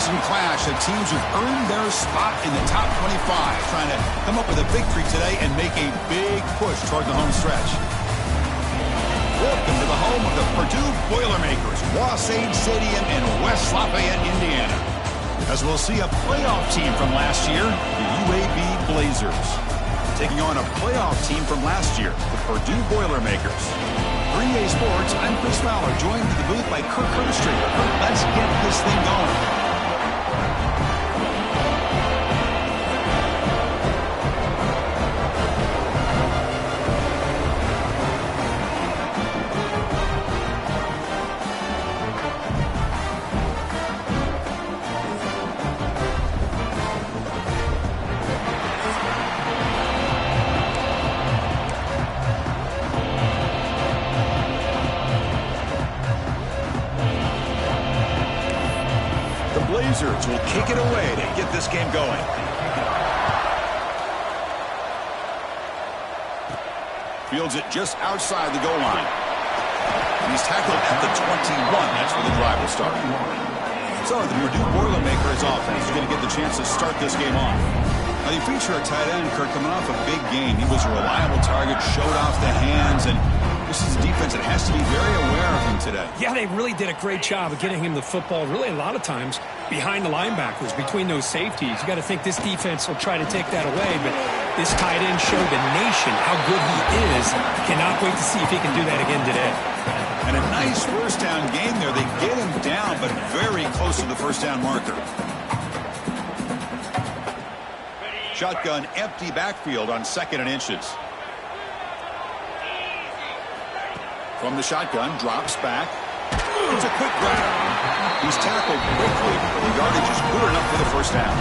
mid-season clash of teams who've earned their spot in the top 25, trying to come up with a victory today and make a big push toward the home stretch. Welcome to the home of the Purdue Boilermakers, Wasatch Stadium in West Lafayette, Indiana. As we'll see a playoff team from last year, the UAB Blazers, taking on a playoff team from last year, the Purdue Boilermakers. 3A Sports, I'm Chris Fowler, joined in the booth by Kirk Herbstreit. Kirk, let's get this thing going. Blazers will kick it away to get this game going. Fields it just outside the goal line. And he's tackled at the 21. That's where the drive will start. So the Purdue Boilermakers offense is going to get the chance to start this game off. Now you feature a tight end, Kirk, coming off a big game. He was a reliable target, showed off the hands, and this is a defense that has to be very aware of him today. Yeah, they really did a great job of getting him the football, really a lot of times behind the linebackers, between those safeties. You got to think this defense will try to take that away, but this tight end showed the nation how good he is. Cannot wait to see if he can do that again today. And a nice first down game there. They get him down, but very close to the first down marker. Shotgun, empty backfield on 2nd and inches. From the shotgun, drops back. It's a quick grab. He's tackled quickly. The yardage is good enough for the first down.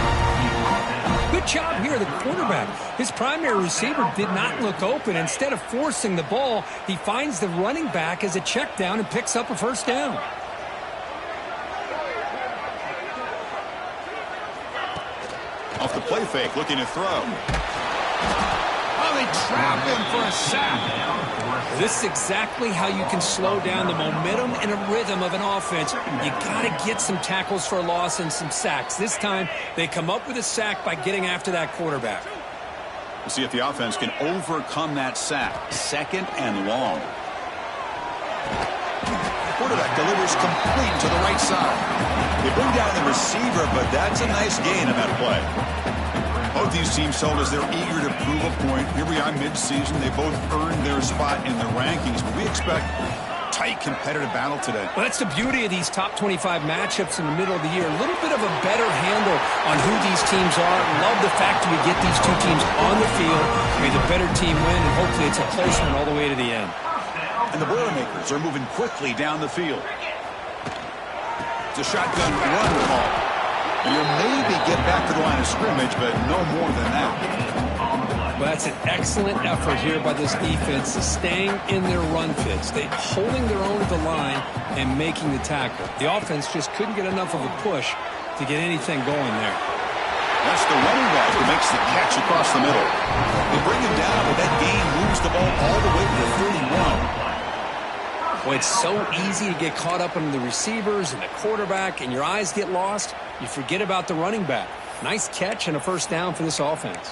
Good job here, the quarterback. His primary receiver did not look open. Instead of forcing the ball, he finds the running back as a check down and picks up a first down. Off the play fake, looking to throw. Oh, they trap him for a sack. This is exactly how you can slow down the momentum and a rhythm of an offense. You got to get some tackles for a loss and some sacks. This time, they come up with a sack by getting after that quarterback. We'll see if the offense can overcome that sack. 2nd and long. The quarterback delivers complete to the right side. They bring down the receiver, but that's a nice gain on that play. Both these teams told us they're eager to prove a point. Here we are mid-season. They both earned their spot in the rankings, but we expect tight competitive battle today. Well, that's the beauty of these top 25 matchups in the middle of the year. A little bit of a better handle on who these teams are. Love the fact that we get these two teams on the field. May the better team win, and hopefully it's a close one all the way to the end. And the Boilermakers are moving quickly down the field. It's a shotgun run call. And you'll maybe get back to the line of scrimmage, but no more than that. Well, that's an excellent effort here by this defense, staying in their run fits. They holding their own at the line and making the tackle. The offense just couldn't get enough of a push to get anything going there. That's the running back who makes the catch across the middle. They bring him down, but that gain moves the ball all the way to the 31. Well, it's so easy to get caught up in the receivers and the quarterback, and your eyes get lost. You forget about the running back. Nice catch and a first down for this offense.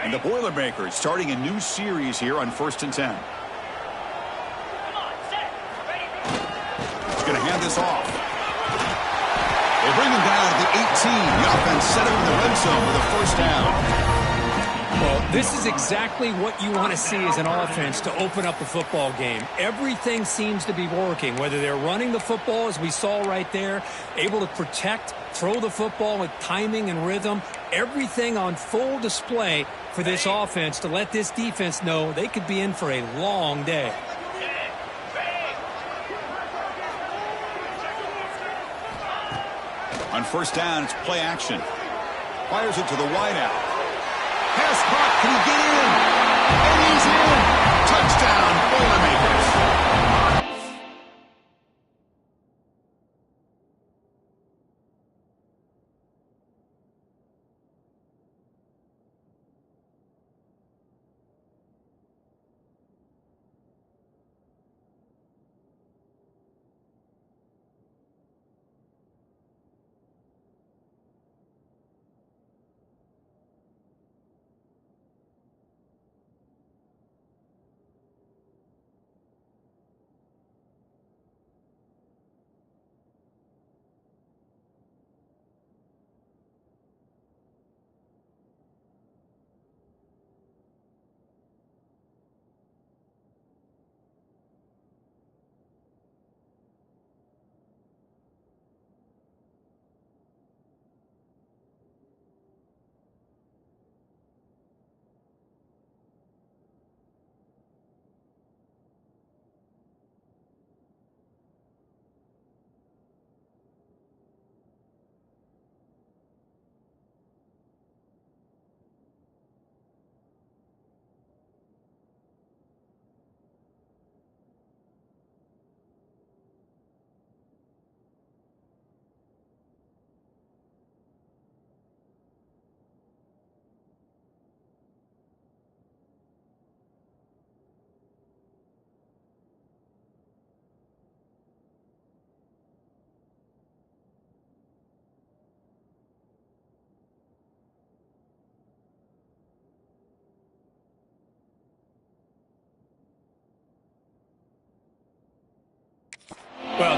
And the Boilermakers starting a new series here on 1st and 10. He's going to hand this off. They bring him down at the 18. The offense set him in the red zone with a first down. Well, this is exactly what you want to see as an offense to open up a football game. Everything seems to be working, whether they're running the football, as we saw right there, able to protect, throw the football with timing and rhythm, everything on full display for this offense to let this defense know they could be in for a long day. On first down, it's play action. Fires it to the wideout. Pass caught. Can he get in? And he's in. Touchdown, Boilermakers.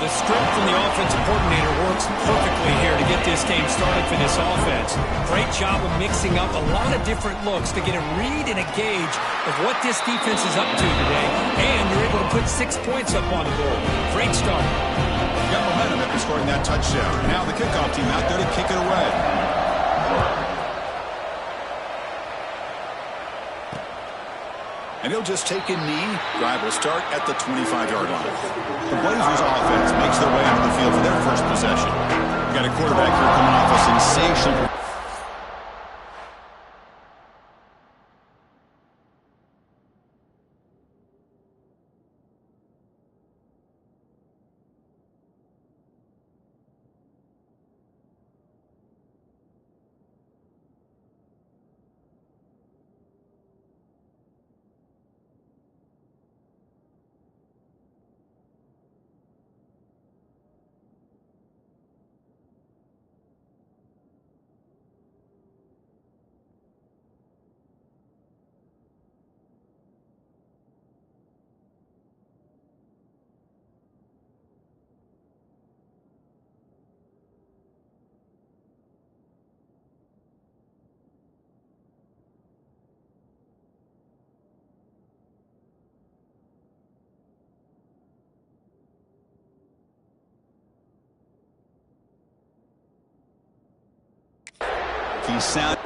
the script from the offensive coordinator works perfectly here to get this game started for this offense. Great job of mixing up a lot of different looks to get a read and a gauge of what this defense is up to today. And you're able to put 6 points up on the board. Great start. Got momentum after scoring that touchdown. Now the kickoff team out there to kick it away. And he'll just take a knee. Drive will start at the 25-yard line. The Blazers offense makes their way onto the field for their first possession. Got a quarterback here coming off a sensational. He's sound.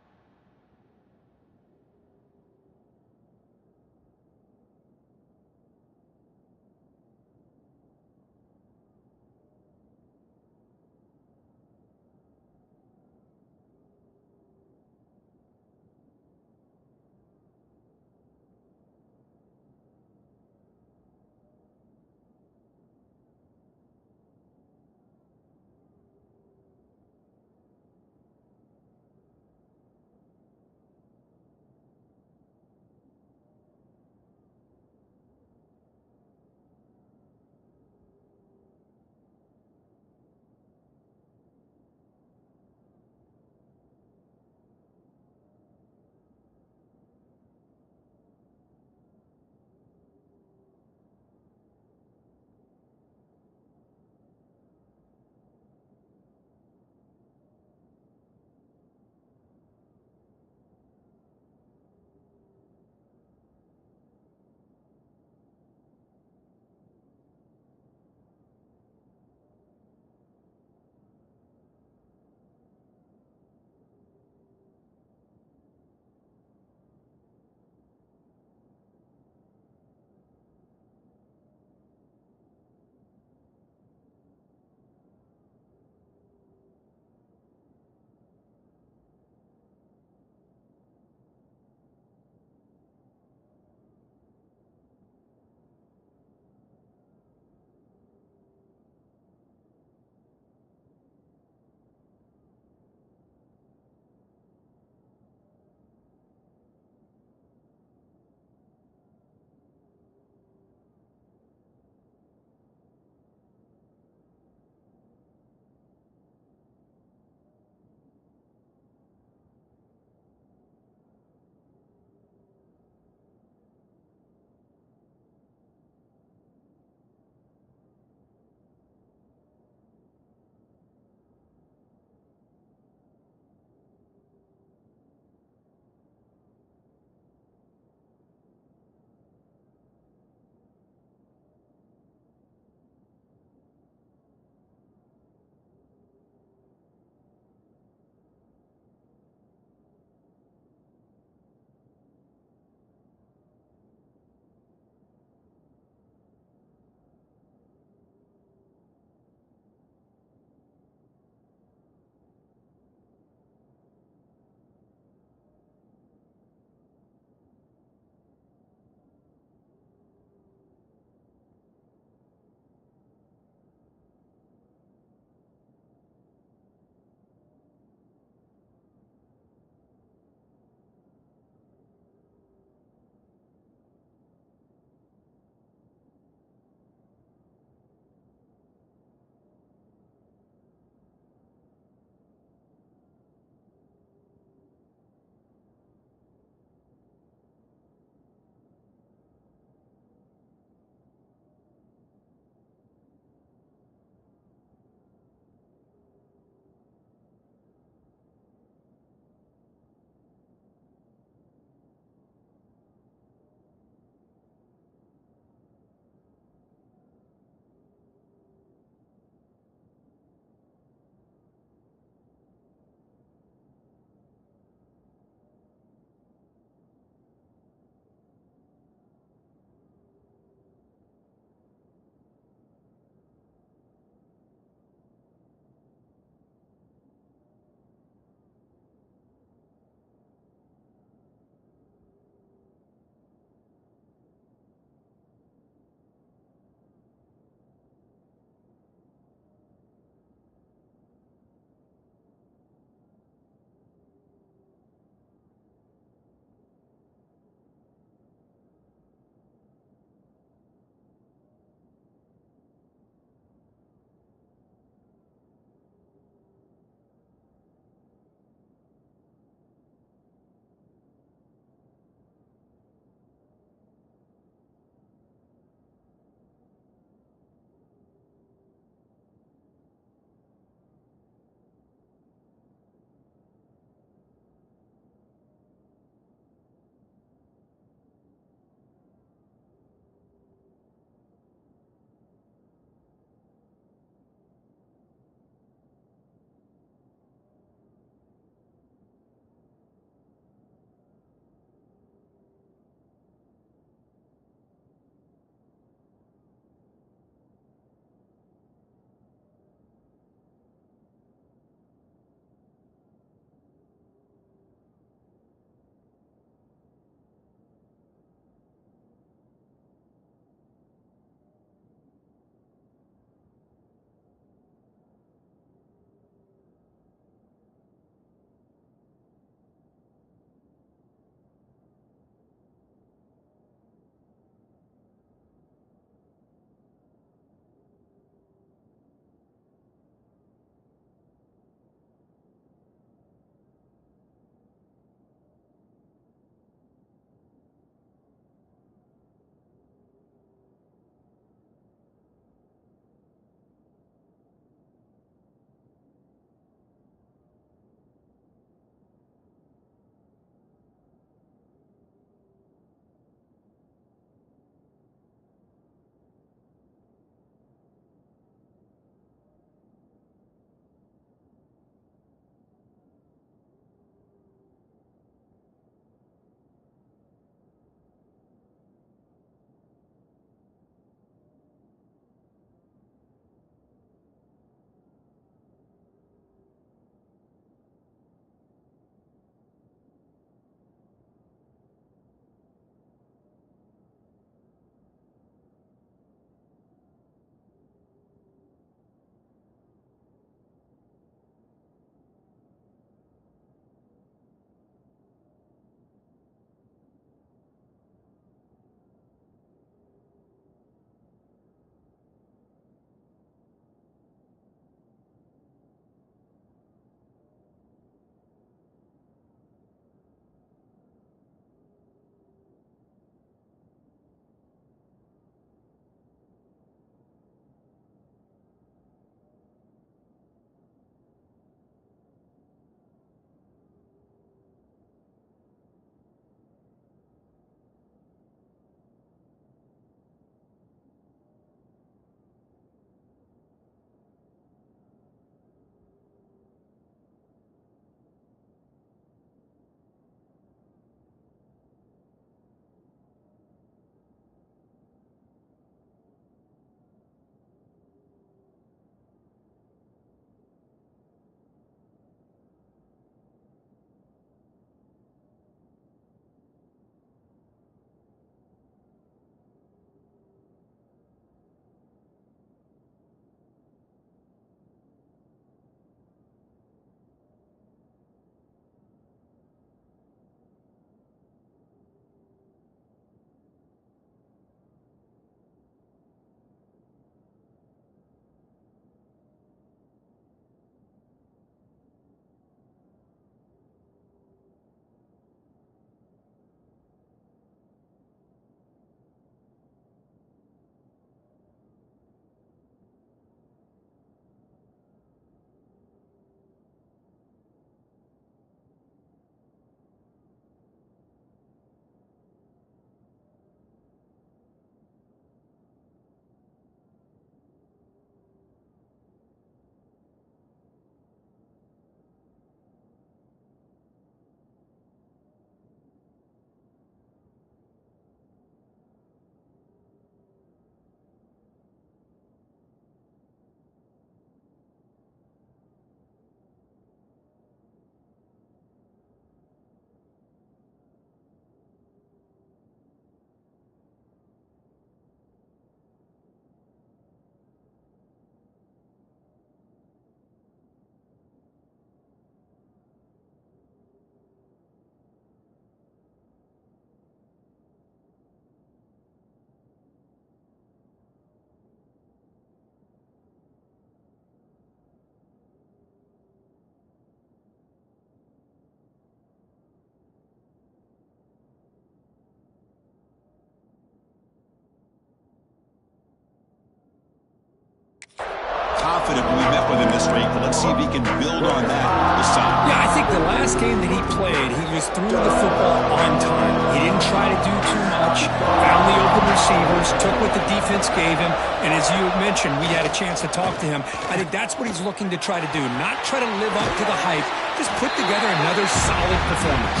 confident when we met with him this week, but let's see if he can build on that this time. Yeah, I think the last game that he played, he was threw the football on time. He didn't try to do too much, found the open receivers, took what the defense gave him, and as you mentioned, we had a chance to talk to him. I think that's what he's looking to try to do, not try to live up to the hype, just put together another solid performance.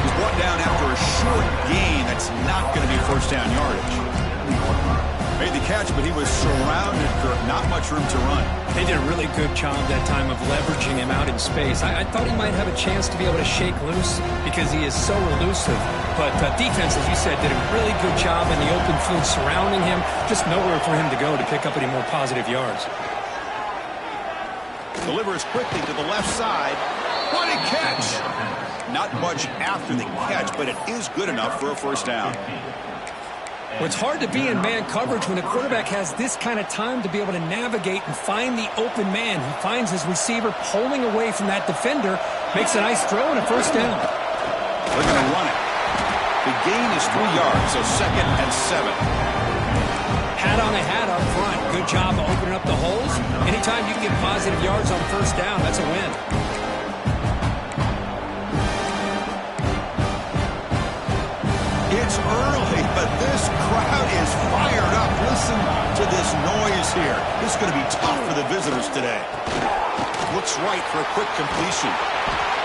He's brought down after a short gain. That's not going to be first down yardage. Made the catch, but he was surrounded, Kirk. Not much room to run. They did a really good job that time of leveraging him out in space. I thought he might have a chance to be able to shake loose because he is so elusive. But defense, as you said, did a really good job in the open field surrounding him. Just nowhere for him to go to pick up any more positive yards. Delivers quickly to the left side. What a catch! Not much after the catch, but it is good enough for a first down. Well, it's hard to be in man coverage when the quarterback has this kind of time to be able to navigate and find the open man. He finds his receiver pulling away from that defender, makes a nice throw and a first down. They're going to run it. The gain is 3 yards, so 2nd and 7. Hat on a hat up front. Good job of opening up the holes. Anytime you can get positive yards on first down, that's a win. It's early, but this crowd is fired up. Listen to this noise here. This is going to be tough for the visitors today. Looks right for a quick completion.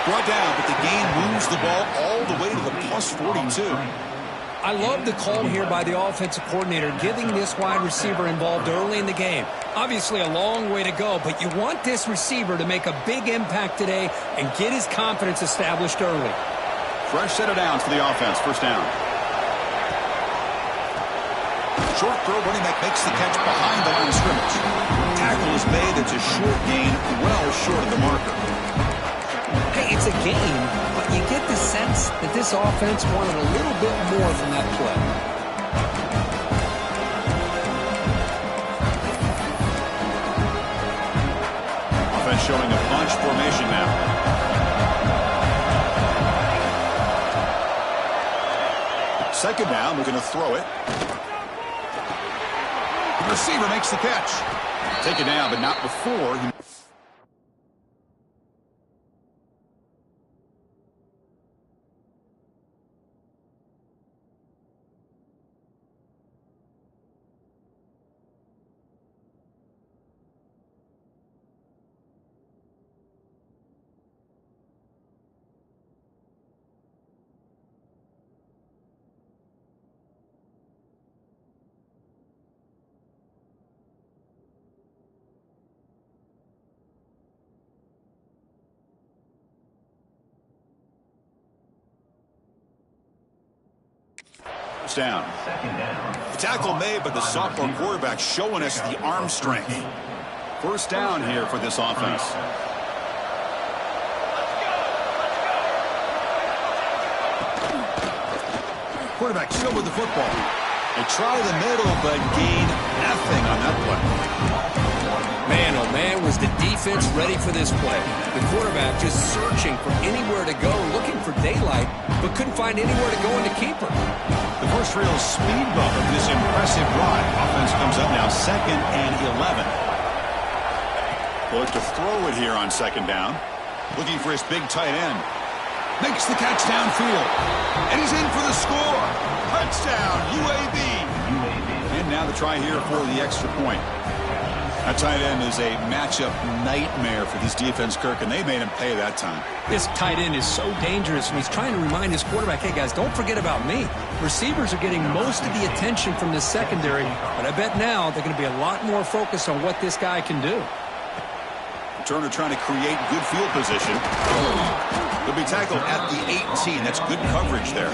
Brought down, but the gain moves the ball all the way to the plus 42. I love the call here by the offensive coordinator, getting this wide receiver involved early in the game. Obviously a long way to go, but you want this receiver to make a big impact today and get his confidence established early. Fresh set of downs for the offense. First down. Short throw, running back makes the catch behind the line of scrimmage. Tackle is made. It's a short gain, well short of the marker. Hey, it's a game, but you get the sense that this offense wanted a little bit more from that play. Offense showing a bunch formation now. Second down, we're going to throw it. The receiver makes the catch. Take it down, but not before he... down. The tackle made, but the sophomore quarterback showing us the arm strength. First down here for this offense. Quarterback still with the football. They try the middle, but gain nothing on that play. Man, oh man, was the defense ready for this play. The quarterback just searching for anywhere to go, looking for daylight, but couldn't find anywhere to go in the keeper. The first real speed bump of this impressive drive. Offense comes up now 2nd and 11. They'll look to throw it here on 2nd down. Looking for his big tight end. Makes the catch downfield. And he's in for the score. Touchdown, UAB. And now the try here for the extra point. That tight end is a matchup nightmare for this defense, Kirk, and they made him pay that time. This tight end is so dangerous, and he's trying to remind his quarterback, hey, guys, don't forget about me. Receivers are getting most of the attention from the secondary, but I bet now they're going to be a lot more focused on what this guy can do. Turner trying to create good field position. He'll be tackled at the 18. That's good coverage there.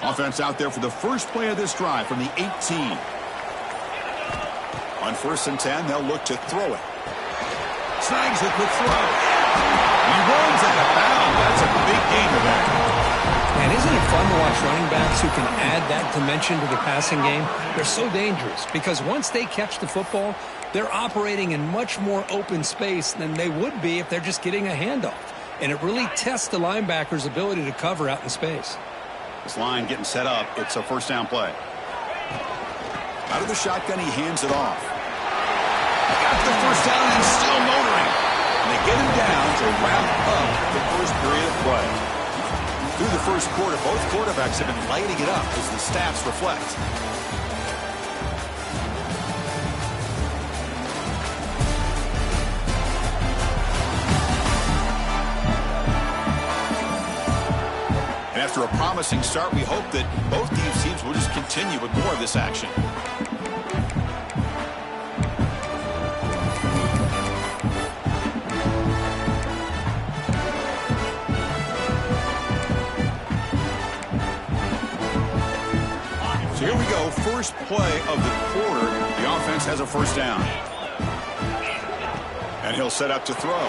Offense out there for the first play of this drive from the 18. On 1st and 10, they'll look to throw it. Snags it with throw. He runs out of bounds. That's a big gain of that. And Isn't it fun to watch running backs who can add that dimension to the passing game? They're so dangerous because once they catch the football, they're operating in much more open space than they would be if they're just getting a handoff. And it really tests the linebacker's ability to cover out in space. This line getting set up. It's a first down play. Out of the shotgun, he hands it off. Got the first down and still motoring. And they get him down to wrap up the first period of play. Through the first quarter, both quarterbacks have been lighting it up as the stats reflect. And after a promising start, we hope that both these teams will just continue with more of this action. So here we go, first play of the quarter. The offense has a first down. And he'll set up to throw.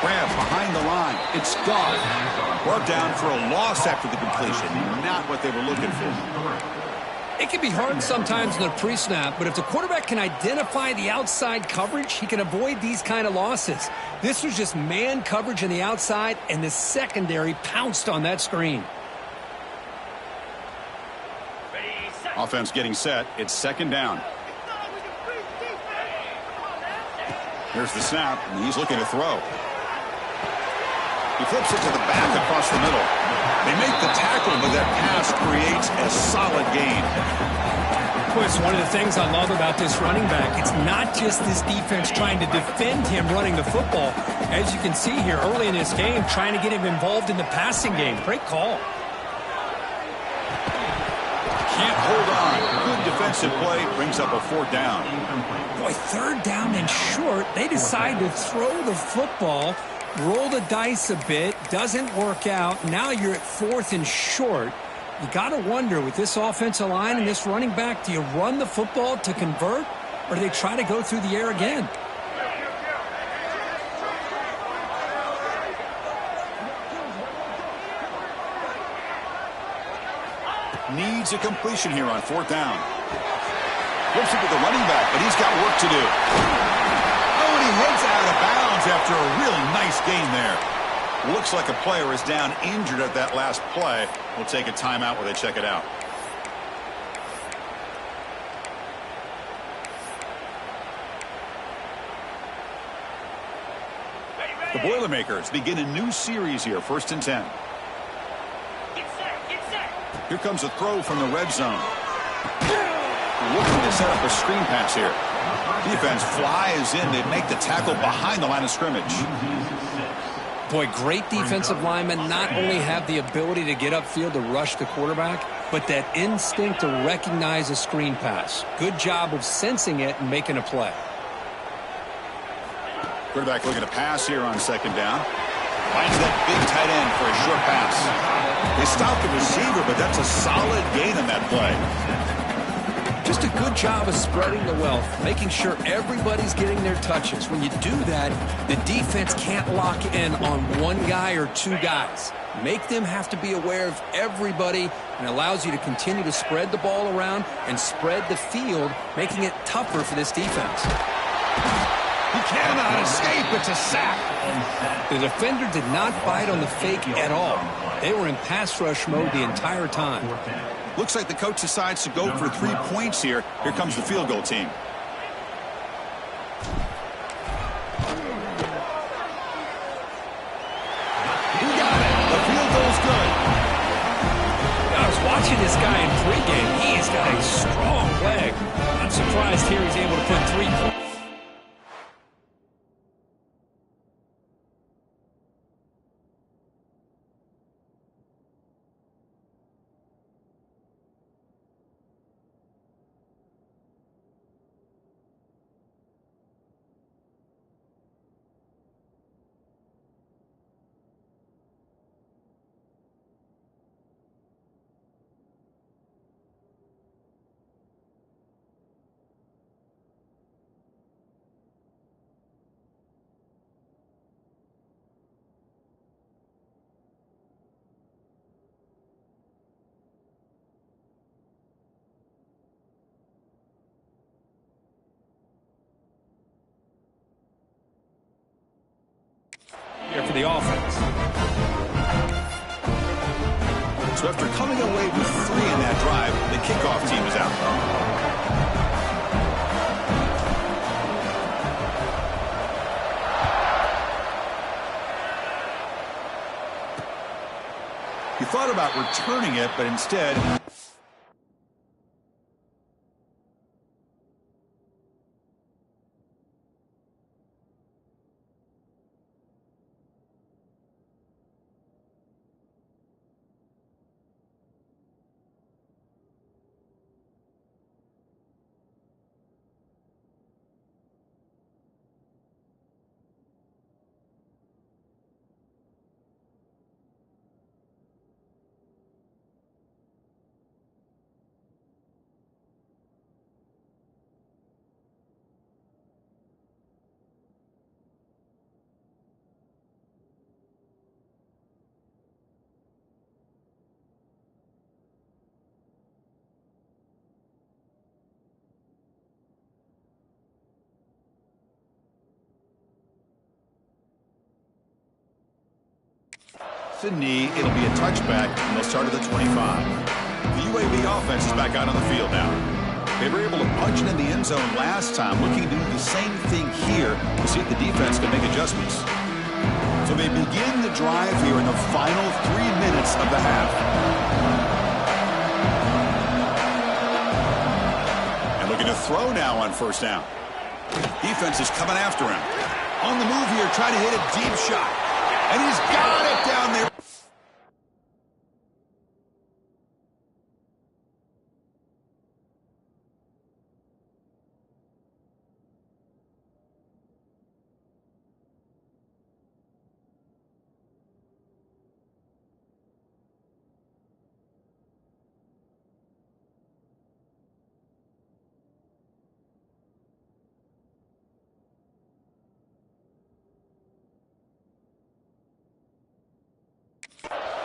Grab behind the line. It's gone. Brought down for a loss after the completion. Not what they were looking for. It can be hard sometimes in the pre-snap, but if the quarterback can identify the outside coverage, he can avoid these kind of losses. This was just man coverage on the outside, and the secondary pounced on that screen. Offense getting set. It's second down. Here's the snap, and he's looking to throw. He flips it to the back across the middle. They make the tackle, but that pass creates a solid gain. Boy, it's one of the things I love about this running back. It's not just this defense trying to defend him running the football. As you can see here early in this game, trying to get him involved in the passing game. Great call. Can't hold on. Good defensive play brings up a fourth down. Boy, third down and short. They decide to throw the football, roll the dice a bit, doesn't work out. Now you're at fourth and short. You got to wonder, with this offensive line and this running back, do you run the football to convert, or do they try to go through the air again? Needs a completion here on fourth down. Flips it to the running back, but he's got work to do. Oh, and he heads out of bounds after a real nice gain there. Looks like a player is down injured at that last play. We'll take a timeout while they check it out. The Boilermakers begin a new series here, 1st and 10. Here comes a throw from the red zone. Looking to set up a screen pass here. Defense flies in. They make the tackle behind the line of scrimmage. Boy, great defensive linemen not only have the ability to get upfield to rush the quarterback, but that instinct to recognize a screen pass. Good job of sensing it and making a play. Quarterback looking to pass here on second down. Finds that big tight end for a short pass. They stop the receiver, but that's a solid gain on that play. Just a good job of spreading the wealth, making sure everybody's getting their touches. When you do that, the defense can't lock in on one guy or two guys. Make them have to be aware of everybody, and allows you to continue to spread the ball around and spread the field, making it tougher for this defense. He cannot escape. It's a sack. The defender did not bite on the fake at all. They were in pass rush mode the entire time. Looks like the coach decides to go for 3 points here. Here comes the field goal team. He got it. The field goal's good. I was watching this guy in pregame. He has got a strong leg. I'm surprised here he's able to put 3 points. the offense. So after coming away with 3 in that drive, the kickoff team is out. He thought about returning it, but instead... The knee, it'll be a touchback, and they'll start at the 25. The UAB offense is back out on the field now. They were able to punch it in the end zone last time, looking to do the same thing here to see if the defense can make adjustments. So they begin the drive here in the final 3 minutes of the half. And looking to throw now on first down. Defense is coming after him. On the move here, trying to hit a deep shot. And he's got it down there.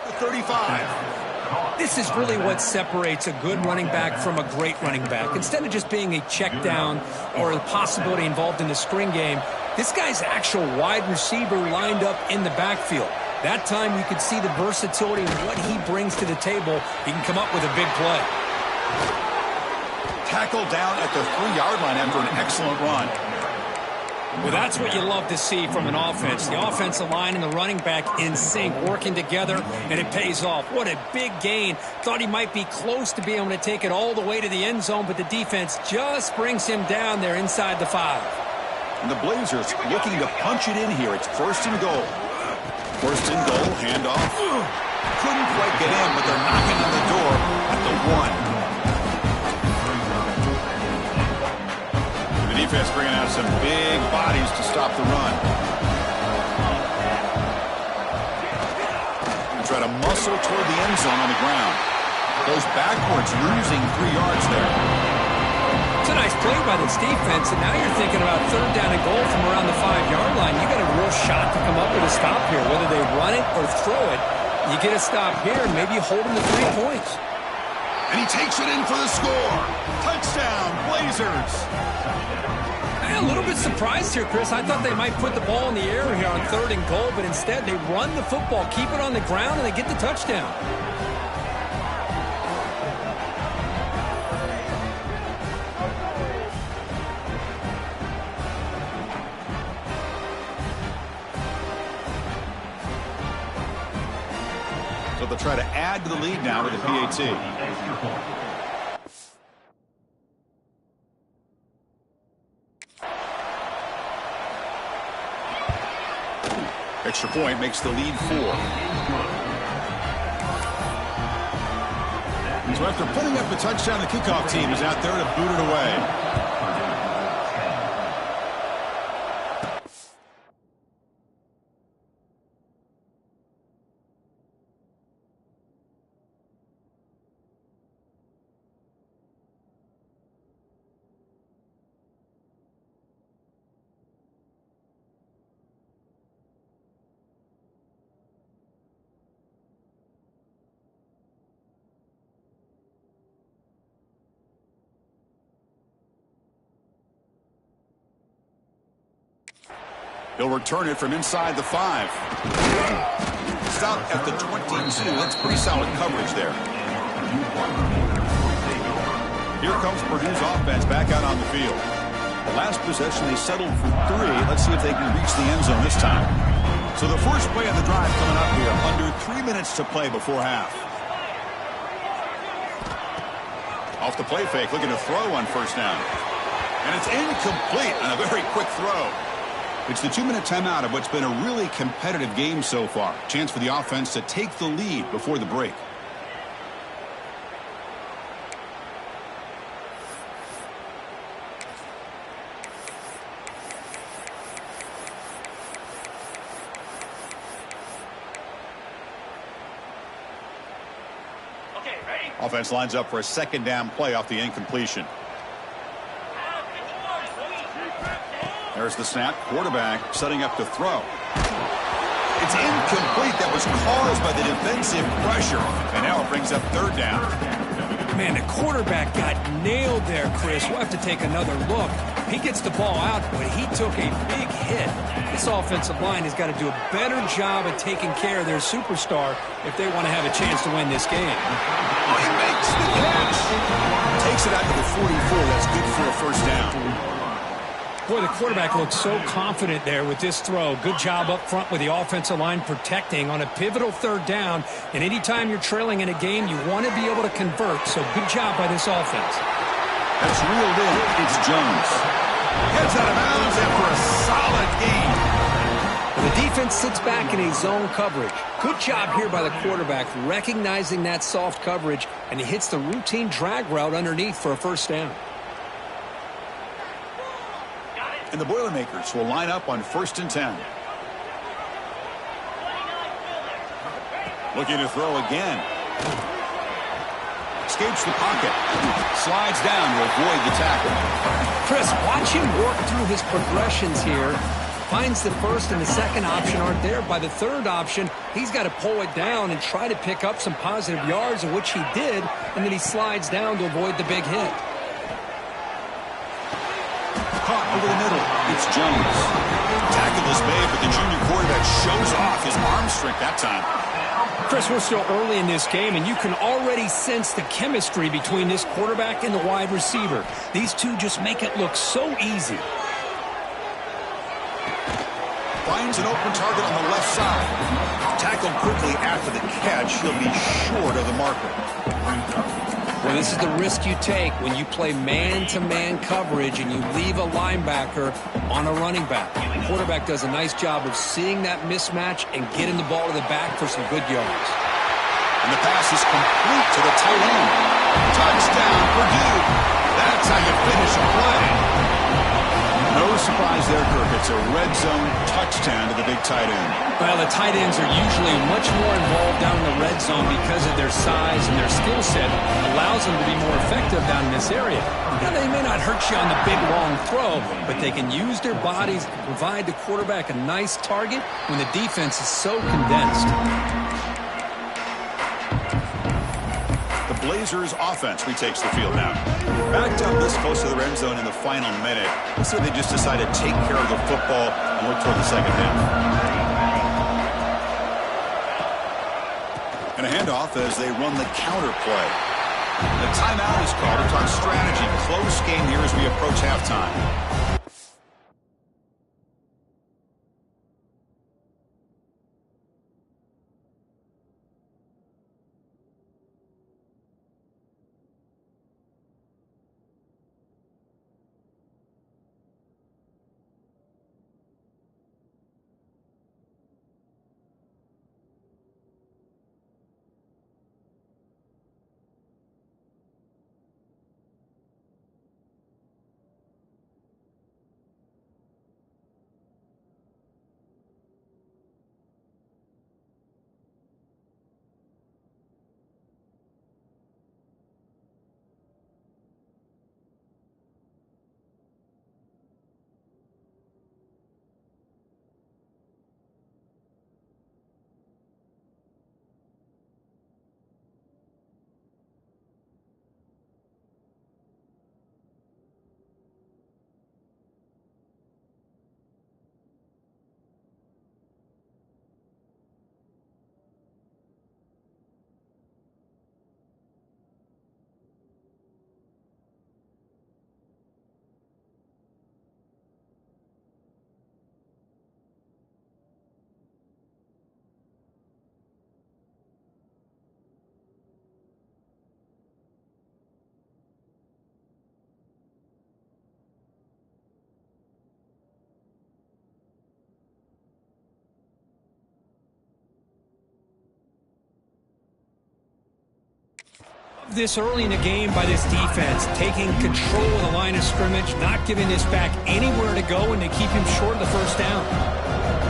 The 35. This is really what separates a good running back from a great running back. Instead of just being a check down or a possibility involved in the screen game, this guy's actual wide receiver lined up in the backfield. That time you could see the versatility and what he brings to the table. He can come up with a big play. Tackled down at the 3-yard line after an excellent run. Well, that's what you love to see from an offense. The offensive line and the running back in sync, working together, and it pays off. What a big gain. Thought he might be close to being able to take it all the way to the end zone, but the defense just brings him down there inside the 5. And the Blazers looking to punch it in here. It's first and goal. First and goal, handoff. Couldn't quite get in, but they're knocking on the door at the 1. Defense bringing out some big bodies to stop the run. And try to muscle toward the end zone on the ground. Goes backwards, losing 3 yards there. It's a nice play by this defense, and now you're thinking about 3rd down and goal from around the 5-yard line. You got a real shot to come up with a stop here, whether they run it or throw it. You get a stop here, and maybe you hold them to 3 points. And he takes it in for the score. Touchdown, Blazers. A little bit surprised here, Chris. I thought they might put the ball in the air here on 3rd and goal, but instead they run the football, keep it on the ground, and they get the touchdown. So they'll try to add to the lead now with the PAT. Extra point makes the lead 4. So after putting up the touchdown, the kickoff team is out there to boot it away. He'll return it from inside the 5. Stop at the 22. That's pretty solid coverage there. Here comes Purdue's offense back out on the field. The last possession, they settled for 3. Let's see if they can reach the end zone this time. So the first play of the drive coming up here. Under 3 minutes to play before half. Off the play fake, looking to throw on first down. And it's incomplete on a very quick throw. It's the 2-minute timeout of what's been a really competitive game so far. Chance for the offense to take the lead before the break. Offense lines up for a second down play off the incompletion. There's the snap. Quarterback setting up to throw. It's incomplete. That was caused by the defensive pressure. And now it brings up third down. Man, the quarterback got nailed there, Chris. We'll have to take another look. He gets the ball out, but he took a big hit. This offensive line has got to do a better job of taking care of their superstar if they want to have a chance to win this game. Oh, he makes the catch. Takes it out to the 44. That's good for a first down. Boy, the quarterback looks so confident there with this throw. Good job up front with the offensive line protecting on a pivotal third down. And anytime you're trailing in a game, you want to be able to convert. So good job by this offense. That's reeled in. It's Jones. Heads out of bounds after a solid game. The defense sits back in a zone coverage. Good job here by the quarterback recognizing that soft coverage, and he hits the routine drag route underneath for a first down. And the Boilermakers will line up on 1st and 10. Looking to throw again. Escapes the pocket. Slides down to avoid the tackle. Chris, watch him work through his progressions here. Finds the first and the second option aren't there. By the third option, he's got to pull it down and try to pick up some positive yards, of which he did, and then he slides down to avoid the big hit. Caught over the middle. It's Jones. Tackled this big, but the junior quarterback shows off his arm strength that time. Chris, we're still early in this game, and you can already sense the chemistry between this quarterback and the wide receiver. These two just make it look so easy. Finds an open target on the left side. Tackled quickly after the catch. He'll be short of the marker. Well, this is the risk you take when you play man-to-man coverage and you leave a linebacker on a running back. The quarterback does a nice job of seeing that mismatch and getting the ball to the back for some good yards. And the pass is complete to the tight end. Touchdown, Purdue. That's how you finish a play. No surprise there, Kirk. It's a red zone touchdown to the big tight end. Well, the tight ends are usually much more involved down in the red zone because of their size and their skill set allows them to be more effective down in this area. Now, they may not hurt you on the big, long throw, but they can use their bodies to provide the quarterback a nice target when the defense is so condensed. The Blazers offense retakes the field now. Backed up this close to the end zone in the final minute. Let's see if they just decide to take care of the football and look toward the second half. And a handoff as they run the counter play. The timeout is called to talk strategy. Close game here as we approach halftime. this early in the game by this defense, taking control of the line of scrimmage, not giving this back anywhere to go, and to keep him short of the first down.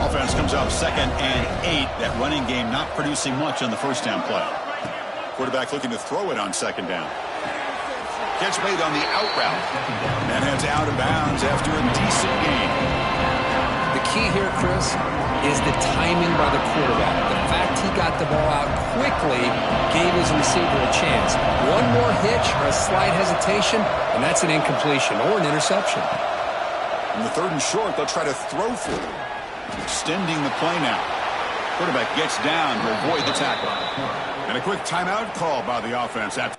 Offense comes up 2nd and 8. That running game not producing much on the first down play. Quarterback looking to throw it on 2nd down. Catch made on the out route. And heads out of bounds after a decent gain. The key here, Chris, is the timing by the quarterback. The fact he got the ball out quickly gave his receiver a chance. One more hitch or a slight hesitation, and that's an incompletion or an interception. In the 3rd and short, they'll try to throw for it. Extending the play now. Quarterback gets down to avoid the tackle. And a quick timeout call by the offense after.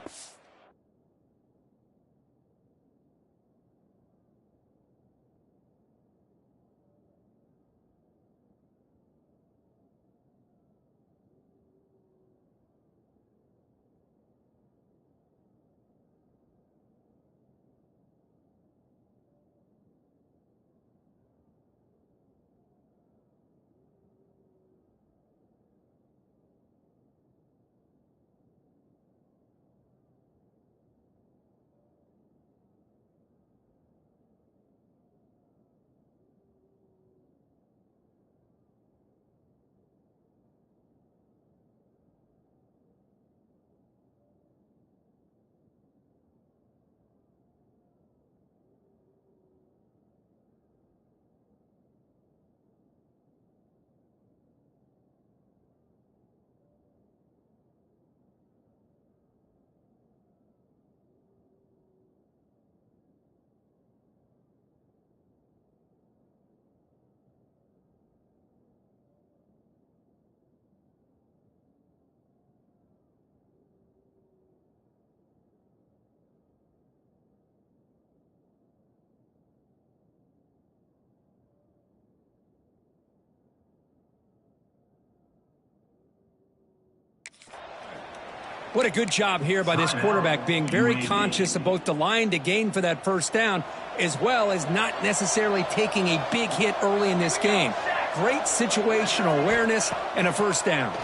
What a good job here by this quarterback, being very conscious of both the line to gain for that first down, as well as not necessarily taking a big hit early in this game. Great situational awareness and a first down.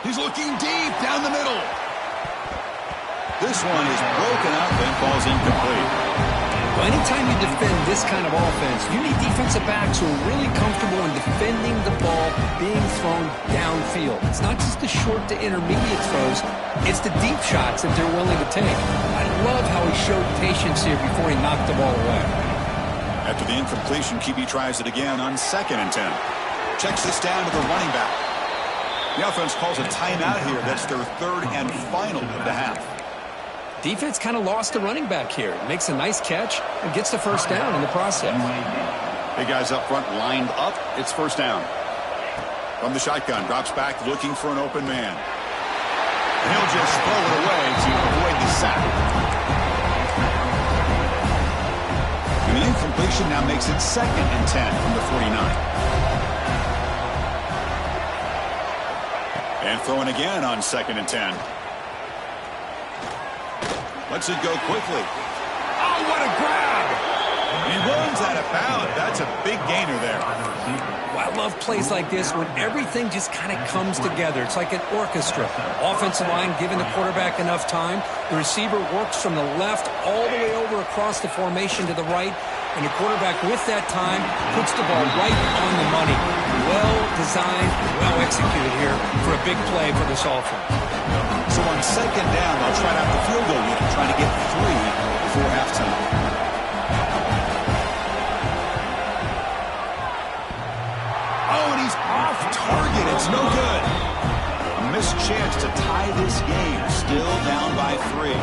He's looking deep down the middle. This one is broken up and falls incomplete. Well, anytime you defend this kind of offense, you need defensive backs who are really comfortable in defending the ball being thrown downfield. It's not just the short to intermediate throws, it's the deep shots that they're willing to take. I love how he showed patience here before he knocked the ball away. After the incompletion, QB tries it again on 2nd and 10. Checks this down to the running back. The offense calls a timeout here. That's their 3rd and final of the half. Defense kind of lost the running back here. Makes a nice catch and gets the first down in the process. Big guys up front lined up. It's first down. From the shotgun, drops back looking for an open man. And he'll just throw it away to avoid the sack. And the incompletion now makes it 2nd and 10 from the 49. And throwing again on 2nd and 10. Lets it go quickly. Oh, what a grab! He runs out of bounds. That's a big gainer there. Well, I love plays like this when everything just kind of comes together. It's like an orchestra. Offensive line giving the quarterback enough time. The receiver works from the left all the way over across the formation to the right. And the quarterback, with that time, puts the ball right on the money. Well designed, well executed here for a big play for this offense. So on 2nd down, they'll try out the field goal unit, trying to get 3 before halftime. Oh, and he's off target. It's no good. A missed chance to tie this game. Still down by 3.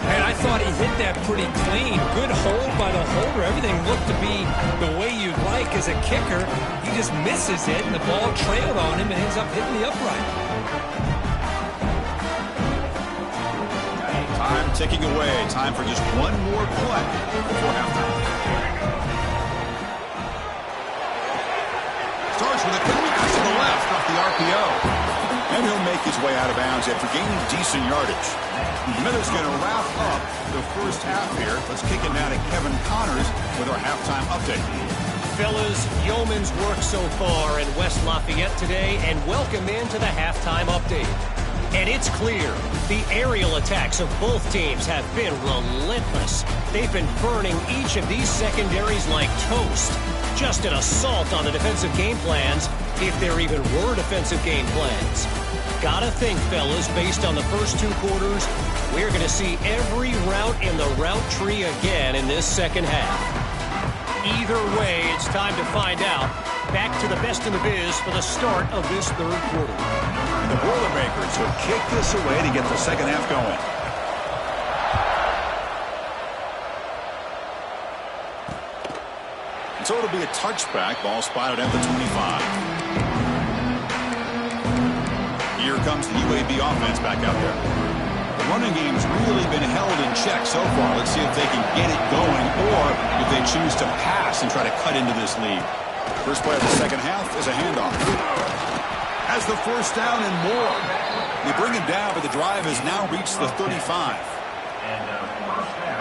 And I thought he hit that pretty clean. Good hold by the holder. Everything looked to be the way you'd like as a kicker. He just misses it, and the ball trailed on him and ends up hitting the upright. Time ticking away. Time for just one more play before halftime. Starts with a quick pass to the left off the RPO. And he'll make his way out of bounds after gaining decent yardage. Miller's going to wrap up the first half here. Let's kick it now to Kevin Connors with our halftime update. Fellas, yeoman's work so far in West Lafayette today, and welcome into the halftime update. And it's clear the aerial attacks of both teams have been relentless. They've been burning each of these secondaries like toast. Just an assault on the defensive game plans, if there even were defensive game plans. Gotta think, fellas, based on the first 2 quarters, we're going to see every route in the route tree again in this second half. Either way, it's time to find out. Back to the best in the biz for the start of this third quarter. And the Boilermakers will kick this away to get the second half going. And so it'll be a touchback. Ball spotted at the 25. Here comes the UAB offense back out there. The running game's really been held in check so far. Let's see if they can get it going or if they choose to pass and try to cut into this lead. First play of the second half is a handoff. Has the first down and more. They bring him down, but the drive has now reached the 35.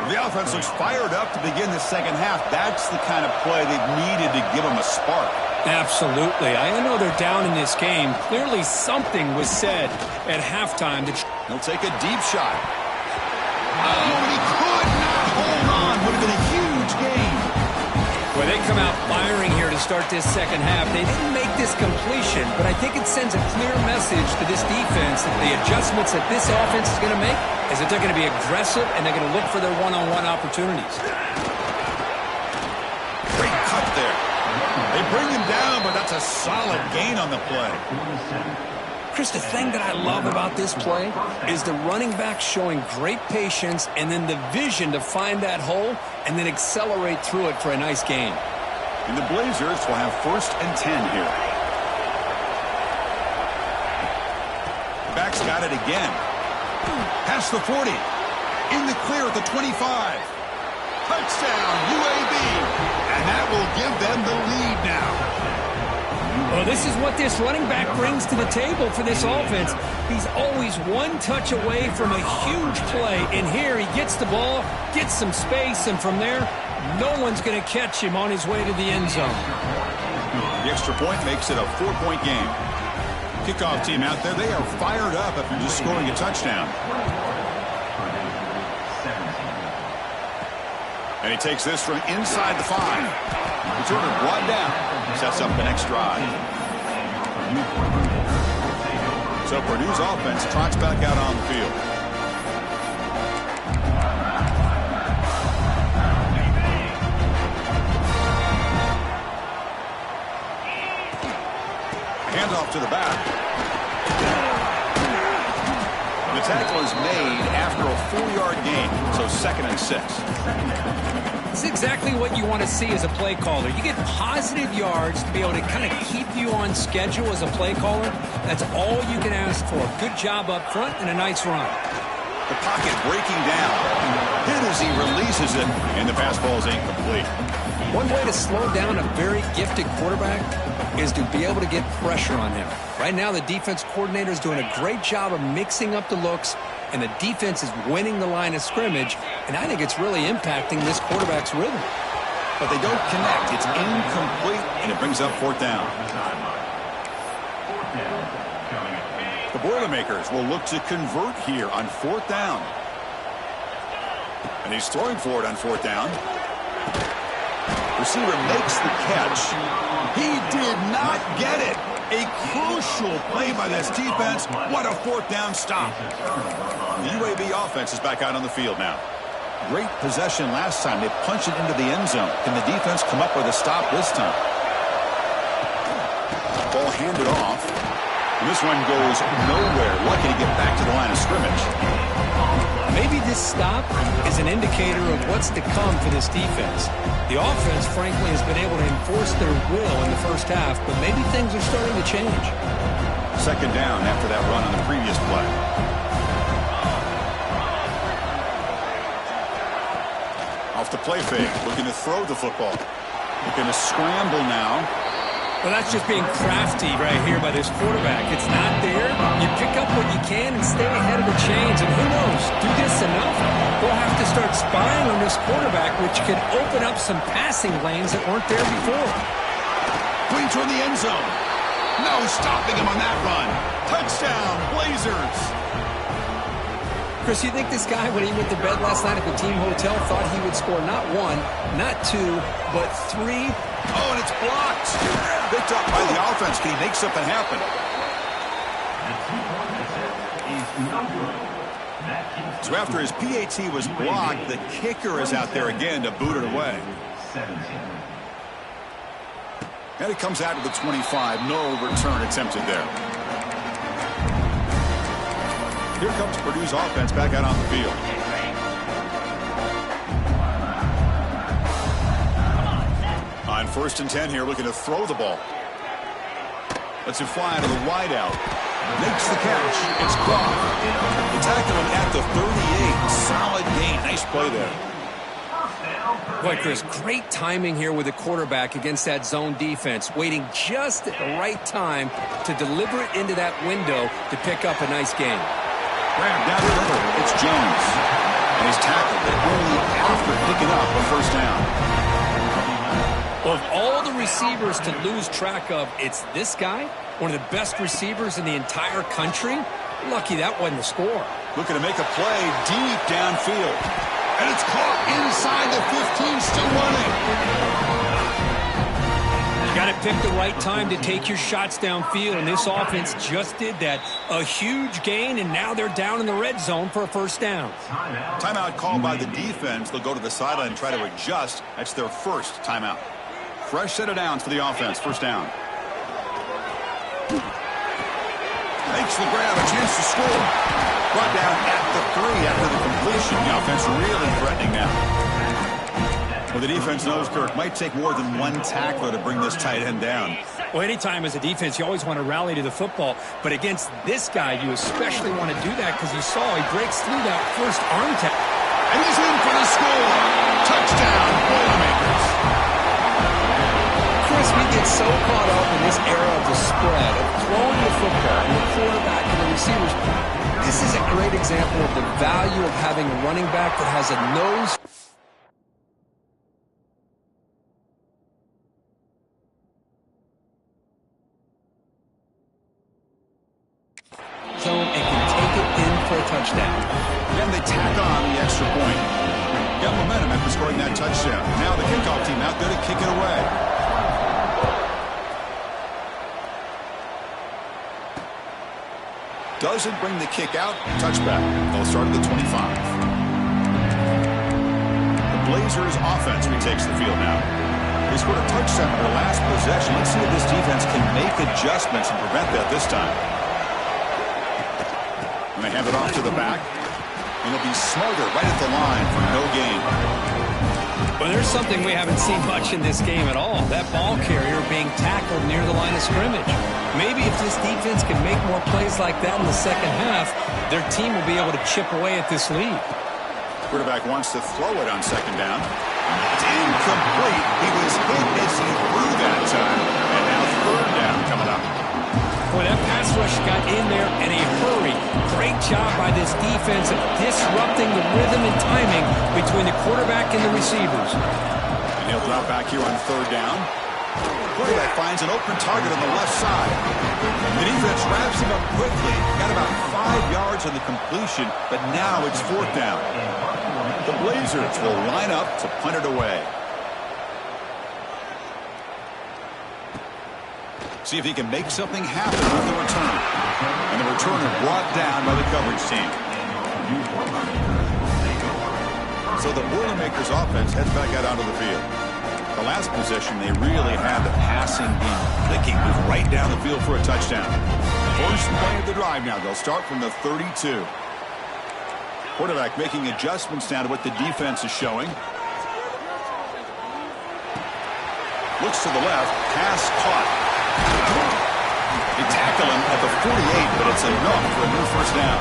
The offense looks fired up to begin the second half. That's the kind of play they've needed to give them a spark. Absolutely. I know they're down in this game. Clearly something was said at halftime. He'll take a deep shot. Oh, and he could not hold on. Would have been a huge gain. Well, they come out firing here to start this second half. They didn't make this completion, but I think it sends a clear message to this defense that the adjustments that this offense is going to make is that they're going to be aggressive and they're going to look for their one-on-one opportunities. Great cut there. They bring him down, but that's a solid gain on the play. Chris, the thing that I love about this play is the running back showing great patience and then the vision to find that hole and then accelerate through it for a nice gain. And the Blazers will have 1st and 10 here. The back's got it again. Past the 40. In the clear at the 25. Touchdown, UAB. And that will give them the lead now. Well, this is what this running back brings to the table for this offense. He's always one touch away from a huge play. And here he gets the ball, gets some space, and from there, no one's going to catch him on his way to the end zone. The extra point makes it a 4-point game. Kickoff team out there, they are fired up after just scoring a touchdown. And he takes this from inside the 5. Returner brought down. Sets up the next drive. So Purdue's offense trots back out on the field. Handoff to the back. The tackle is made after a 4-yard gain, so 2nd and 6. This is exactly what you want to see as a play caller. You get positive yards to be able to kind of keep you on schedule as a play caller. That's all you can ask for. Good job up front and a nice run. The pocket breaking down. Hit as he releases it, and the pass ball is incomplete. One way to slow down a very gifted quarterback is to be able to get pressure on him. Right now, the defense coordinator is doing a great job of mixing up the looks, and the defense is winning the line of scrimmage, and I think it's really impacting this quarterback's rhythm. But they don't connect. It's incomplete, and it brings up 4th down. The Boilermakers will look to convert here on 4th down. And he's throwing for it on 4th down. Receiver makes the catch. He did not get it. A crucial play by this defense. What a 4th down stop. The UAB offense is back out on the field now. Great possession last time. They punched it into the end zone. Can the defense come up with a stop this time? Ball handed off. And this one goes nowhere. Lucky to get back to the line of scrimmage. Maybe this stop is an indicator of what's to come for this defense. The offense, frankly, has been able to enforce their will in the first half, but maybe things are starting to change. 2nd down after that run on the previous play. Off the play fake, looking to throw the football. Looking to scramble now. Well, that's just being crafty right here by this quarterback. It's not there. You pick up what you can and stay ahead of the chains. And who knows, do this enough, they'll have to start spying on this quarterback, which could open up some passing lanes that weren't there before. Going toward the end zone. No stopping him on that run. Touchdown, Blazers. Chris, you think this guy, when he went to bed last night at the team hotel, thought he would score not one, not two, but three? Oh, and it's blocked. Picked up by the offense. Can he make something happen? So after his PAT was blocked, the kicker is out there again to boot it away. And it comes out to the 25. No return attempted there. Here comes Purdue's offense back out on the field. On 1st and 10 here, looking to throw the ball. Lets it fly to the wideout. Makes the catch. It's caught. The tackle at the 38. Solid gain. Nice play there. Boy, Chris, great timing here with the quarterback against that zone defense, waiting just at the right time to deliver it into that window to pick up a nice gain. Grab down the middle. It's Jones. And he's tackled it only after picking up a first down. Of all the receivers to lose track of, it's this guy, one of the best receivers in the entire country. Lucky that wasn't the score. Looking to make a play deep downfield. And it's caught inside the 15, still running. You got to pick the right time to take your shots downfield, and this offense just did that. A huge gain, and now they're down in the red zone for a first down. Timeout called by the defense. They'll go to the sideline and try to adjust. That's their first timeout. Fresh set of downs for the offense. First down. Makes the grab, a chance to score. Brought down at the 3 after the completion. The offense really threatening now. Well, the defense knows Kirk might take more than one tackler to bring this tight end down. Well, anytime as a defense, you always want to rally to the football. But against this guy, you especially want to do that because you saw he breaks through that first arm tackle. And he's in for the score. Touchdown, Boilermakers. Chris, we get so caught up in this era of the spread, of throwing the football and the quarterback and the receivers. This is a great example of the value of having a running back that has a nose zone and can take it in for a touchdown. Then they tack on the extra point. Got momentum after scoring that touchdown. Now the kickoff team out there to kick it away. Doesn't bring the kick out. Touchback. They'll start at the 25. The Blazers offense retakes the field now. They scored a touchdown in their last possession. Let's see if this defense can make adjustments and prevent that this time. And they hand it off to the back. And it'll be Smarter right at the line for no gain. Well, there's something we haven't seen much in this game at all. That ball carrier being tackled near the line of scrimmage. Maybe if this defense can make more plays like that in the second half, their team will be able to chip away at this lead. Quarterback wants to throw it on second down. It's incomplete. He was hit as he threw that time. And now third down coming up. Boy, that pass rush got in there in a hurry. Great job by this defense of disrupting the rhythm and timing between the quarterback and the receivers. And he'll drop back here on third down. Quarterback finds an open target on the left side. The defense wraps him up quickly. Got about 5 yards on the completion, but now it's fourth down. The Blazers will line up to punt it away. See if he can make something happen with the return. And the returner brought down by the coverage team. So the Boilermakers offense heads back out onto the field. The last possession, they really had the passing game clicking. It was right down the field for a touchdown. First play of the drive now. They'll start from the 32. Quarterback making adjustments now to what the defense is showing. Looks to the left. Pass caught. They tackle him at the 48, but it's enough for a new first down.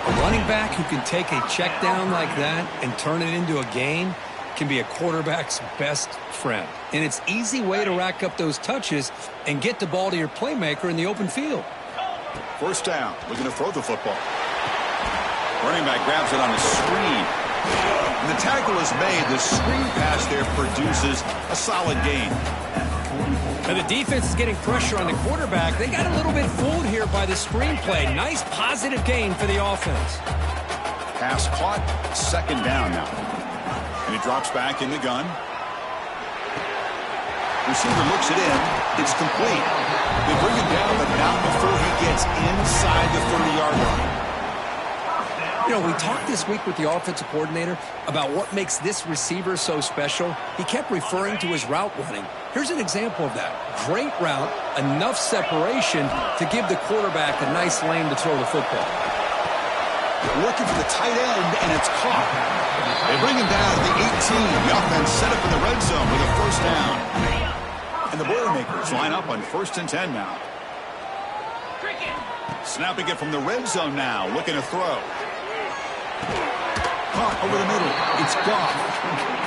A running back who can take a check down like that and turn it into a gain can be a quarterback's best friend. And it's an easy way to rack up those touches and get the ball to your playmaker in the open field. First down, looking to throw the football. Running back grabs it on a screen. And the tackle is made. The screen pass there produces a solid gain. And the defense is getting pressure on the quarterback. They got a little bit fooled here by the screenplay. Nice positive gain for the offense. Pass caught, second down now. And he drops back in the gun. Receiver looks it in. It's complete. They bring him down, but not before he gets inside the 30-yard line. You know, we talked this week with the offensive coordinator about what makes this receiver so special. He kept referring to his route running. Here's an example of that. Great route, enough separation to give the quarterback a nice lane to throw the football. Working for the tight end, and it's caught. They bring him down to the 18. The offense set up in the red zone with a first down. And the Boilermakers line up on 1st and 10 now. Snapping it from the red zone now, looking to throw. Caught over the middle. It's Goff.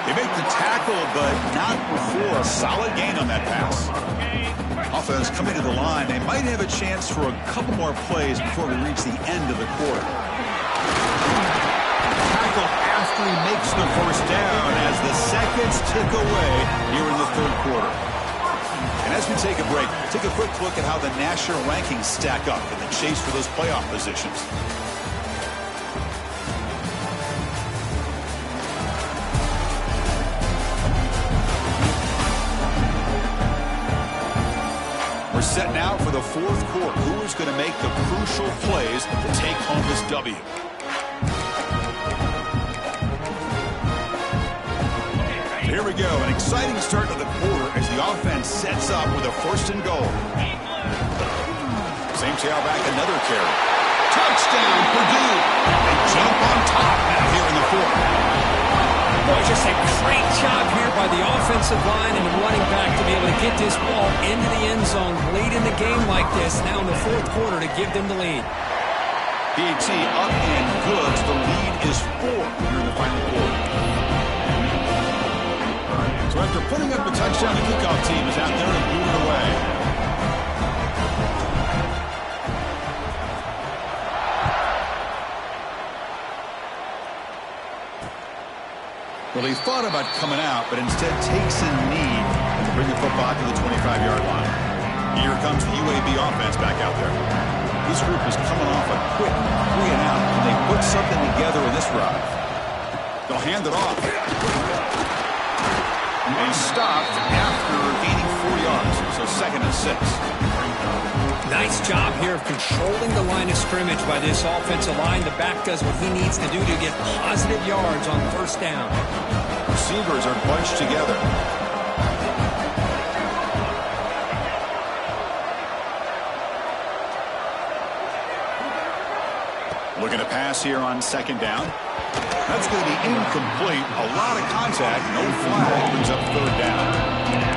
They make the tackle, but not before a solid gain on that pass. Offense coming to the line. They might have a chance for a couple more plays before we reach the end of the quarter. Tackle after he makes the first down as the seconds tick away here in the third quarter. And as we take a break, take a quick look at how the national rankings stack up in the chase for those playoff positions. We're setting out for the fourth quarter. Who is going to make the crucial plays to take home this W? Here we go. An exciting start to the quarter as the offense sets up with a 1st and goal. Same tailback, another carry. Touchdown, Purdue. They jump on top now here in the fourth. Boy, just a great job here by the offensive line and the running back to be able to get this ball into the end zone late in the game like this, now in the fourth quarter, to give them the lead. PAT up and good. The lead is 4 here in the final quarter. So after putting up a touchdown, the kickoff team is out there to boot it away. Well, he thought about coming out, but instead takes a knee to bring the football to the 25-yard line. Here comes the UAB offense back out there. This group is coming off a quick 3 and out, and they put something together in this drive. They'll hand it off. They stopped after gaining 4 yards, so 2nd and 6. Nice job here of controlling the line of scrimmage by this offensive line. The back does what he needs to do to get positive yards on 1st down. Receivers are bunched together. Looking to pass here on 2nd down. That's going to be incomplete. A lot of contact. No flag. Brings up 3rd down.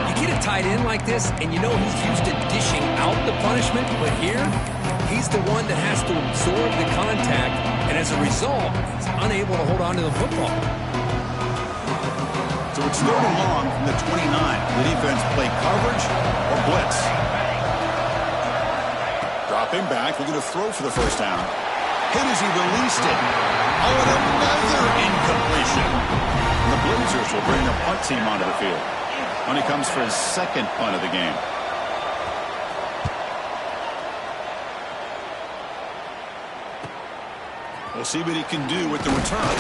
You get a tight end like this, and you know he's used to dishing out the punishment, but here, he's the one that has to absorb the contact, and as a result, he's unable to hold on to the football. So it's 3rd and long from the 29. The defense play coverage or blitz. Dropping back, looking to throw for the 1st down. Hit as he released it. Oh, and another incompletion. And the Blazers will bring their punt team onto the field. When he comes for his 2nd punt of the game. We'll see what he can do with the return.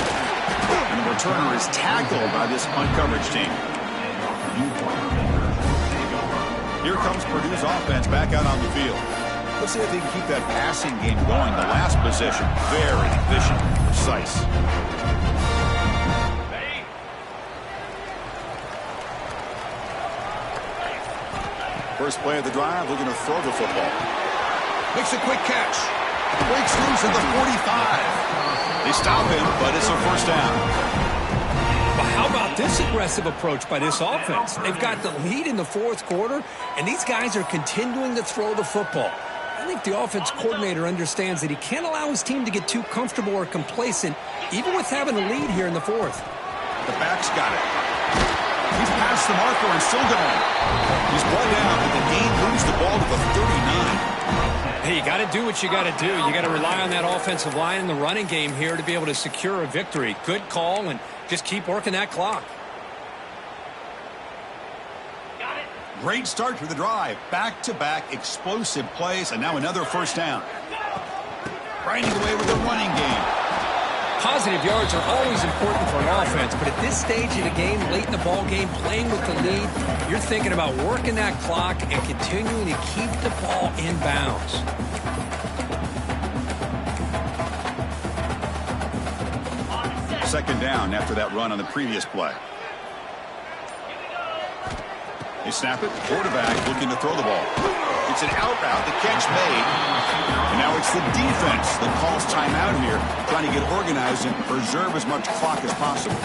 And the returner is tackled by this punt coverage team. Here comes Purdue's offense back out on the field. Let's see if they can keep that passing game going. The last possession, very efficient, precise. First play of the drive, looking to throw the football. Makes a quick catch. Breaks loose at the 45. They stop him, but it's a 1st down. But how about this aggressive approach by this offense? They've got the lead in the 4th quarter, and these guys are continuing to throw the football. I think the offense coordinator understands that he can't allow his team to get too comfortable or complacent, even with having a lead here in the 4th. The back's got it. He's past the marker and still going. He's brought down, but the game moves the ball to the 39. Hey, you got to do what you got to do. You got to rely on that offensive line in the running game here to be able to secure a victory. Good call, and just keep working that clock. Great start to the drive. Back-to-back explosive plays, and now another first down. Grinding away with the running game. Positive yards are always important for an offense, but at this stage of the game, late in the ball game, playing with the lead, you're thinking about working that clock and continuing to keep the ball in bounds. Second down after that run on the previous play. They snap it. Quarterback looking to throw the ball. It's an out route. The catch made. And now it's the defense that calls timeout here, trying to get organized and preserve as much clock as possible.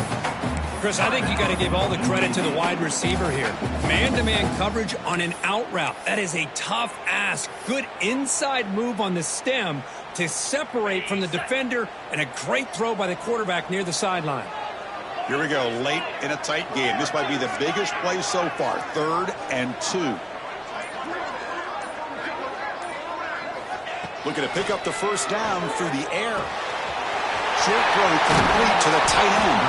Chris, I think you got to give all the credit to the wide receiver here. Man-to-man coverage on an out route. That is a tough ask. Good inside move on the stem to separate from the defender, and a great throw by the quarterback near the sideline. Here we go, late in a tight game. This might be the biggest play so far. 3rd and 2. Looking to pick up the first down through the air. Short throw complete to the tight end.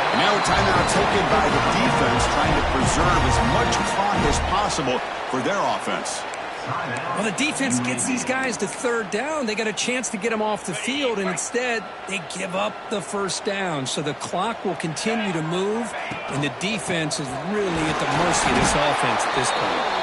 And now a timeout taken by the defense, trying to preserve as much clock as possible for their offense. Well, the defense gets these guys to 3rd down. They got a chance to get them off the field, and instead they give up the first down. So the clock will continue to move, and the defense is really at the mercy of this offense at this point.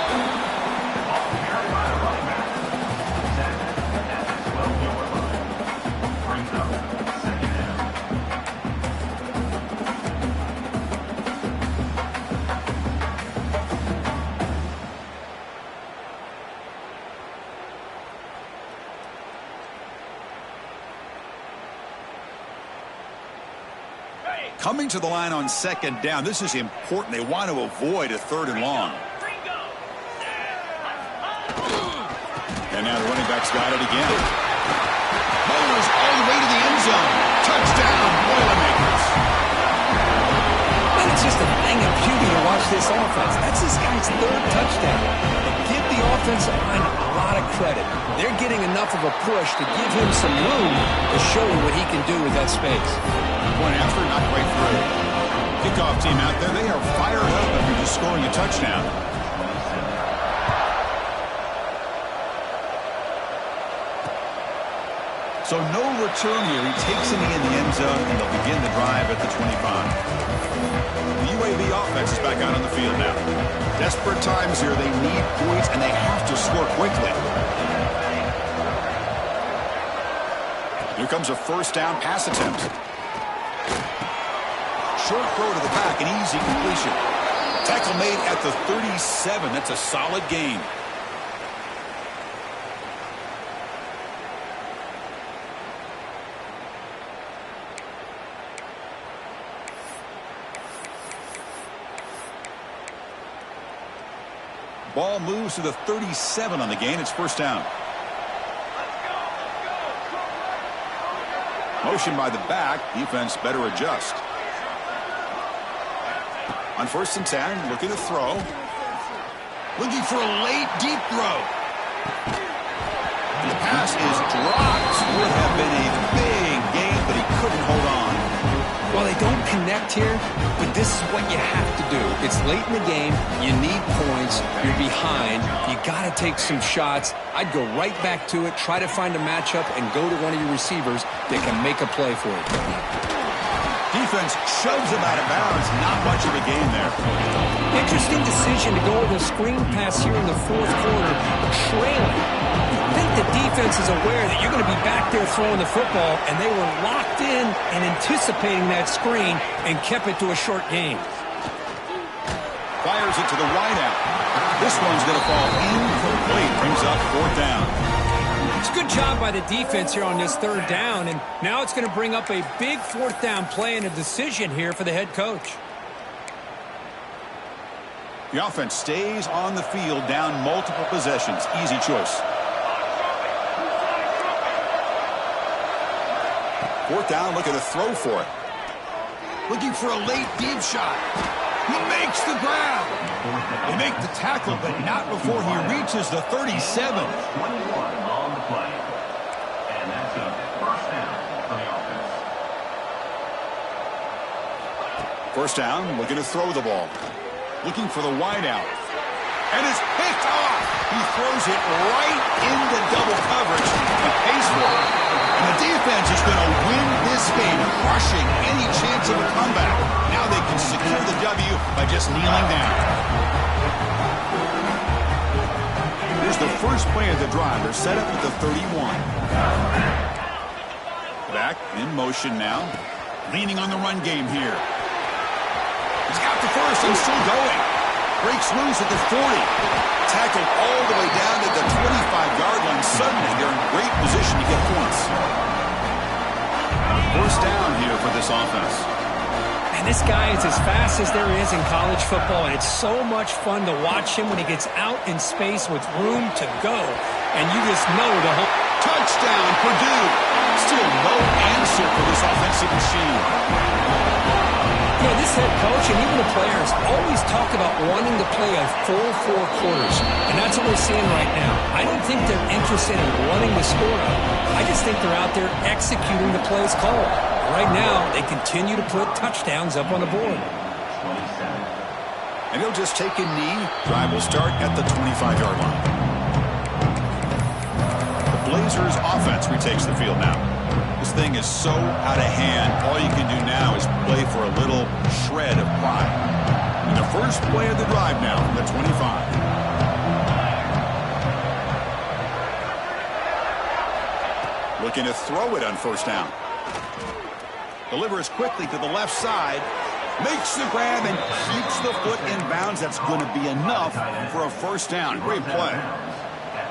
Coming to the line on second down. This is important. They want to avoid a 3rd and long. And now the running back's got it again. Bowers all the way to the end zone. Touchdown, Boilermakers. And it's just a thing of beauty to watch this offense. That's this guy's 3rd touchdown. But give the offensive line a lot of credit. They're getting enough of a push to give him some room to show you what he can do with that space. Point after, not quite through. Kickoff team out there, they are fired up after just scoring a touchdown. So no return here. He takes it in the end zone, and they'll begin the drive at the 25. The UAB offense is back out on the field now. Desperate times here. They need points, and they have to score quickly. Here comes a first down pass attempt. Short throw to the back, an easy completion. Tackle made at the 37. That's a solid gain. Ball moves to the 37 on the gain. It's first down. Motion by the back. Defense better adjust. On 1st and 10, looking to throw. Looking for a late, deep throw. And the pass is dropped. Would have been a big gain, but he couldn't hold on. Well, they don't connect here, but this is what you have to do. It's late in the game. You need points. You're behind. You got to take some shots. I'd go right back to it, try to find a matchup, and go to one of your receivers that can make a play for you. Defense shoves him out of bounds. Not much of a gain there. Interesting decision to go with a screen pass here in the 4th quarter, trailing. I think the defense is aware that you're going to be back there throwing the football, and they were locked in and anticipating that screen and kept it to a short gain. Fires it to the wideout. This one's going to fall incomplete. Brings up 4th down. It's a good job by the defense here on this 3rd down, and now it's going to bring up a big 4th down play and a decision here for the head coach. The offense stays on the field, down multiple possessions. Easy choice. 4th down, looking to throw for it. Looking for a late deep shot. He makes the grab. They make the tackle, but not before he reaches the 37. 21 on the play. And that's a first down for the offense. First down, looking to throw the ball. Looking for the wideout. And it's picked off. He throws it right into double coverage and pays for it. And the defense is going to win this game, crushing any chance of a comeback. Now they can secure the W by just kneeling down. Here's the first play of the drive. They're set up at the 31. Back in motion now. Leaning on the run game here. He's got the first and still going. Breaks loose at the 40. Tackled all the way down to the 25-yard line. Suddenly, they're in great position to get points. First down here for this offense. And this guy is as fast as there is in college football, and it's so much fun to watch him when he gets out in space with room to go. And you just know the whole... Touchdown, Purdue. Still no answer for this offensive machine. You know, this head coach and even the players always talk about wanting to play a full 4 quarters, and that's what we're seeing right now. I don't think they're interested in running the score up. I just think they're out there executing the plays called. Right now, they continue to put touchdowns up on the board. And he'll just take a knee. Drive will start at the 25-yard line. The Blazers offense retakes the field now. This thing is so out of hand. All you can do now is play for a little shred of pride. And the first play of the drive now from the 25. Looking to throw it on first down. Delivers quickly to the left side. Makes the grab and keeps the foot in bounds. That's going to be enough for a first down. Great play.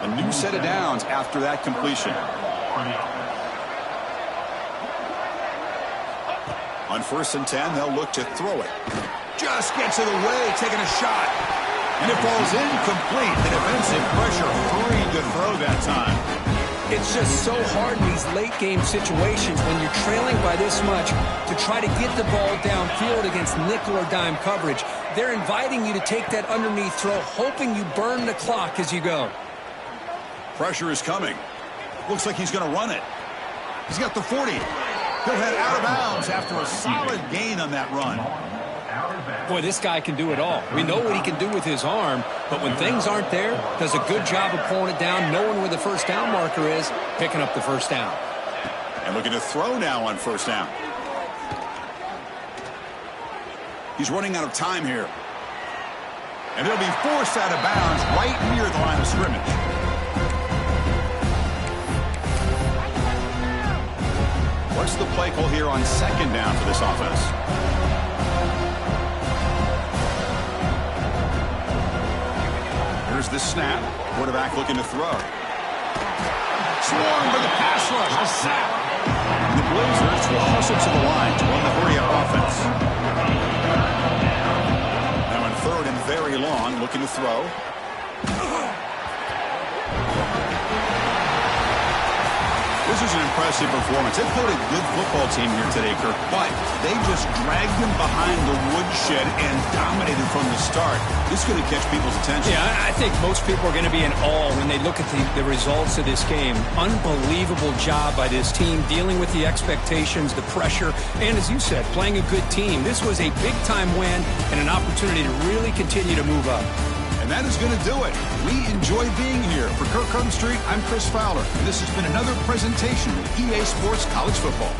A new set of downs after that completion. On 1st and 10, they'll look to throw it. Just gets it away, taking a shot. And it falls incomplete. The defensive pressure hurried to throw that time. It's just so hard in these late-game situations when you're trailing by this much to try to get the ball downfield against nickel or dime coverage. They're inviting you to take that underneath throw, hoping you burn the clock as you go. Pressure is coming. Looks like he's going to run it. He's got the 40. He'll head out of bounds after a solid gain on that run. Boy, this guy can do it all. We know what he can do with his arm, but when things aren't there, does a good job of pulling it down, knowing where the first down marker is, picking up the first down. And looking to throw now on first down. He's running out of time here. And he'll be forced out of bounds right near the line of scrimmage. What's the play call here on second down for this offense? Here's the snap. Quarterback looking to throw. Swarm for the pass rush. A sack. And the Blazers will hustle to the line to run the hurry-up offense. Now in 3rd and very long, looking to throw. This is an impressive performance. They played a good football team here today, Kirk, but they just dragged them behind the woodshed and dominated from the start. This is going to catch people's attention. Yeah, I think most people are going to be in awe when they look at the results of this game. Unbelievable job by this team, dealing with the expectations, the pressure, and as you said, playing a good team. This was a big-time win and an opportunity to really continue to move up. And that is going to do it. We enjoy being here. For Kirk Street, I'm Chris Fowler. And this has been another presentation of EA Sports College Football.